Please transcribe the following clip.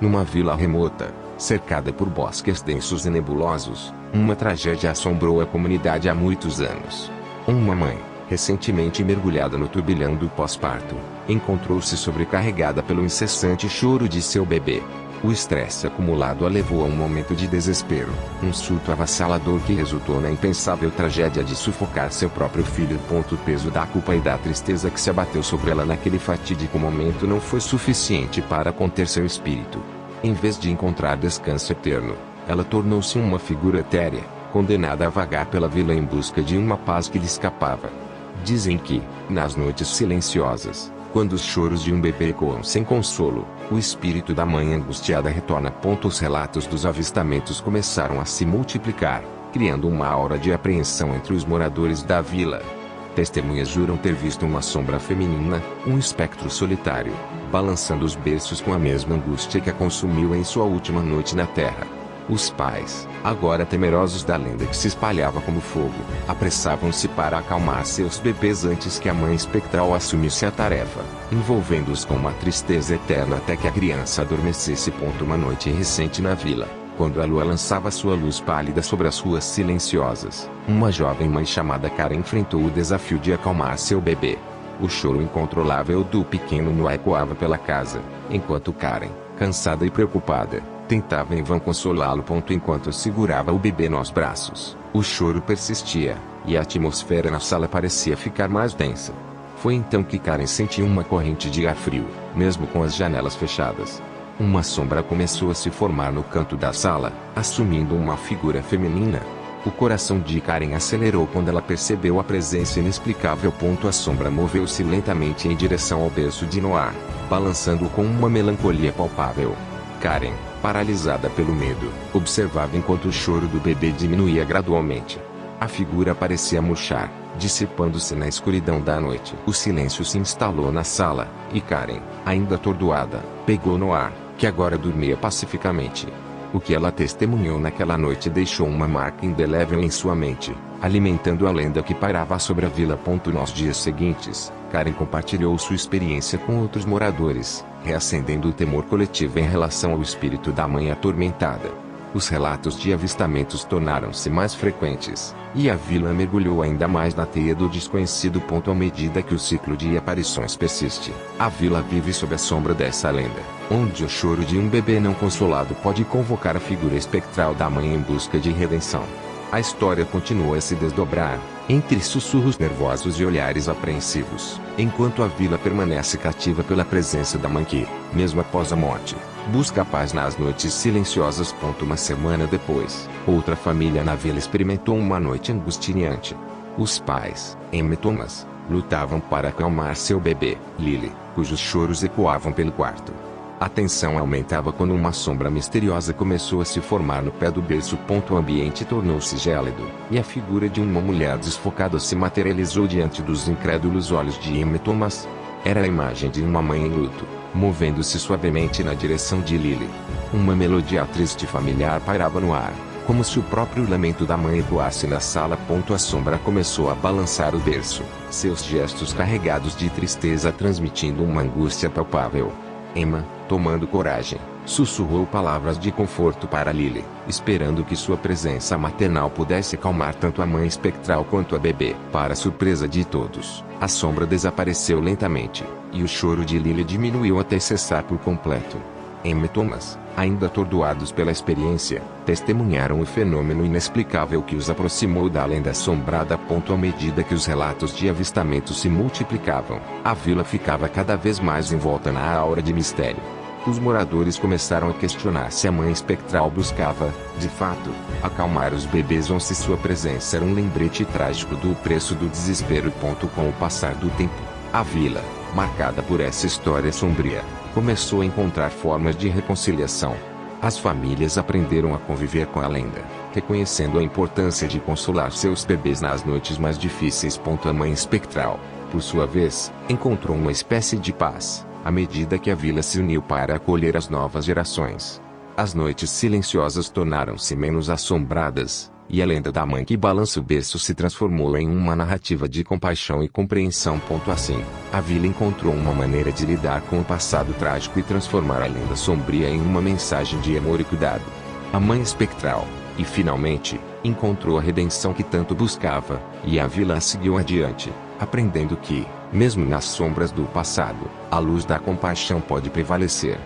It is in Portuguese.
Numa vila remota, cercada por bosques densos e nebulosos, uma tragédia assombrou a comunidade há muitos anos. Uma mãe, recentemente mergulhada no turbilhão do pós-parto, encontrou-se sobrecarregada pelo incessante choro de seu bebê. O estresse acumulado a levou a um momento de desespero, um surto avassalador que resultou na impensável tragédia de sufocar seu próprio filho. O peso da culpa e da tristeza que se abateu sobre ela naquele fatídico momento não foi suficiente para conter seu espírito. Em vez de encontrar descanso eterno, ela tornou-se uma figura etérea, condenada a vagar pela vila em busca de uma paz que lhe escapava. Dizem que, nas noites silenciosas, quando os choros de um bebê ecoam sem consolo, o espírito da mãe angustiada retorna. Os relatos dos avistamentos começaram a se multiplicar, criando uma aura de apreensão entre os moradores da vila. Testemunhas juram ter visto uma sombra feminina, um espectro solitário, balançando os berços com a mesma angústia que a consumiu em sua última noite na terra. Os pais, agora temerosos da lenda que se espalhava como fogo, apressavam-se para acalmar seus bebês antes que a mãe espectral assumisse a tarefa, envolvendo-os com uma tristeza eterna até que a criança adormecesse. Uma noite recente na vila, quando a lua lançava sua luz pálida sobre as ruas silenciosas, uma jovem mãe chamada Karen enfrentou o desafio de acalmar seu bebê. O choro incontrolável do pequeno no ecoava pela casa, enquanto Karen, cansada e preocupada, tentava em vão consolá-lo. Enquanto segurava o bebê nos braços, o choro persistia, e a atmosfera na sala parecia ficar mais densa. Foi então que Karen sentiu uma corrente de ar frio, mesmo com as janelas fechadas. Uma sombra começou a se formar no canto da sala, assumindo uma figura feminina. O coração de Karen acelerou quando ela percebeu a presença inexplicável. A sombra moveu-se lentamente em direção ao berço de Noah, balançando com uma melancolia palpável. Karen, paralisada pelo medo, observava enquanto o choro do bebê diminuía gradualmente. A figura parecia murchar, dissipando-se na escuridão da noite. O silêncio se instalou na sala, e Karen, ainda atordoada, pegou Noah, que agora dormia pacificamente. O que ela testemunhou naquela noite deixou uma marca indelével em sua mente, alimentando a lenda que pairava sobre a vila. Nos dias seguintes, Karen compartilhou sua experiência com outros moradores, reacendendo o temor coletivo em relação ao espírito da mãe atormentada. Os relatos de avistamentos tornaram-se mais frequentes, e a vila mergulhou ainda mais na teia do desconhecido. À medida que o ciclo de aparições persiste, a vila vive sob a sombra dessa lenda, onde o choro de um bebê não consolado pode convocar a figura espectral da mãe em busca de redenção. A história continua a se desdobrar, entre sussurros nervosos e olhares apreensivos, enquanto a vila permanece cativa pela presença da mãe que, mesmo após a morte, busca a paz nas noites silenciosas. Uma semana depois, outra família na vila experimentou uma noite angustiante. Os pais, Emma e Thomas, lutavam para acalmar seu bebê, Lily, cujos choros ecoavam pelo quarto. A tensão aumentava quando uma sombra misteriosa começou a se formar no pé do berço. O ambiente tornou-se gélido, e a figura de uma mulher desfocada se materializou diante dos incrédulos olhos de Emma e Thomas. Era a imagem de uma mãe em luto, movendo-se suavemente na direção de Lily. Uma melodia triste e familiar pairava no ar, como se o próprio lamento da mãe ecoasse na sala. A sombra começou a balançar o berço, seus gestos carregados de tristeza transmitindo uma angústia palpável. Emma, tomando coragem, sussurrou palavras de conforto para Lily, esperando que sua presença maternal pudesse acalmar tanto a mãe espectral quanto a bebê. Para surpresa de todos, a sombra desapareceu lentamente, e o choro de Lily diminuiu até cessar por completo. Emma e Thomas, ainda atordoados pela experiência, testemunharam o fenômeno inexplicável que os aproximou da lenda assombrada. À medida que os relatos de avistamento se multiplicavam, a vila ficava cada vez mais envolta na aura de mistério. Os moradores começaram a questionar se a mãe espectral buscava, de fato, acalmar os bebês ou se sua presença era um lembrete trágico do preço do desespero. Com o passar do tempo, a vila, marcada por essa história sombria, começou a encontrar formas de reconciliação. As famílias aprenderam a conviver com a lenda, reconhecendo a importância de consolar seus bebês nas noites mais difíceis. A mãe espectral, por sua vez, encontrou uma espécie de paz, à medida que a vila se uniu para acolher as novas gerações. As noites silenciosas tornaram-se menos assombradas, E a lenda da mãe que balança o berço se transformou em uma narrativa de compaixão e compreensão. Assim, a vila encontrou uma maneira de lidar com o passado trágico e transformar a lenda sombria em uma mensagem de amor e cuidado. A mãe espectral, e finalmente, encontrou a redenção que tanto buscava, e a vila seguiu adiante, aprendendo que, mesmo nas sombras do passado, a luz da compaixão pode prevalecer.